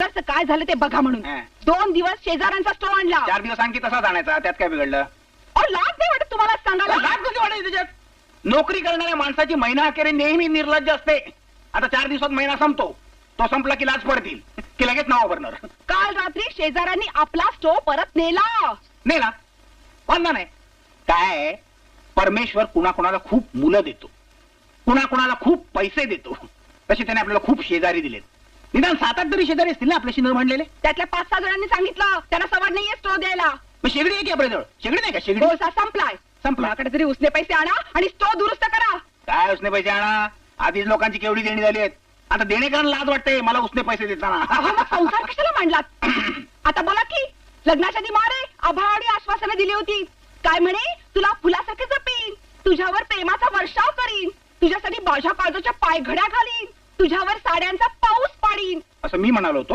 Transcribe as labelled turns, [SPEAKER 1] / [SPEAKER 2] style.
[SPEAKER 1] शेजारचं काय झालं ते बघा म्हणून. 2 दिवस शेजाऱ्यांचा स्टो आणला.
[SPEAKER 2] 4 दिवस आणखी तसाच आणायचा, त्यात काय बिघडलं?
[SPEAKER 1] लाज नाही वाटत तुम्हाला सांगायला?
[SPEAKER 2] लाज कशी वाटायची त्याच्यात? नोकरी करणाऱ्या माणसाची महिना अखेर नेहमी निर्लज्ज असते. आता 4 दिवसात महिना संपतो, तो संपला की लाज पडतील की लगेच नाव भरणार.
[SPEAKER 1] काल रात्री शेजाऱ्यांनी आपला स्टो परत नेला.
[SPEAKER 2] नेला वांधा नाही. काय परमेश्वर कुणाकुणाला खूप मुलं देतो, कुणाकुणाला खूप पैसे देतो. तसे त्याने आपल्याला खूप शेजारी दिलेत. निदान 7-8 तरी शेजारी असतील ना आपल्याशी न म्हणलेले.
[SPEAKER 1] त्यातल्या 5-6 जणांनी सांगितलं त्यांना सवड नाहीये स्टो द्यायला.
[SPEAKER 2] मग शेगडी आहे की आपल्याजवळ? शेगडी नाही का? शेगडी
[SPEAKER 1] कोळसा संपलाय.
[SPEAKER 2] संपला.
[SPEAKER 1] माझ्याकडे तरी उसने पैसे आणा आणि स्टो दुरुस्त करा.
[SPEAKER 2] काय उसने पैसे आणा? आधीच लोकांची केवढी देणी झाली आहेत. आता देणेकरांना लाज वाटते मला उसने पैसे देताना.
[SPEAKER 1] अहो, मग संसार कशाला मांडलात? आता बोला की लग्नाच्या आधी मारे आभाळी आश्वासनं दिली होती. काय म्हणे? तुला फुलासारखे जपीन, तुझ्यावर प्रेमाचा वर्षाव करीन, तुझ्यासाठी माझ्या काळजाच्या पायघड्या घालीन, तुझ्यावर साड्यांचा पाऊस पाडीन,
[SPEAKER 2] असं मी म्हणालो होतो.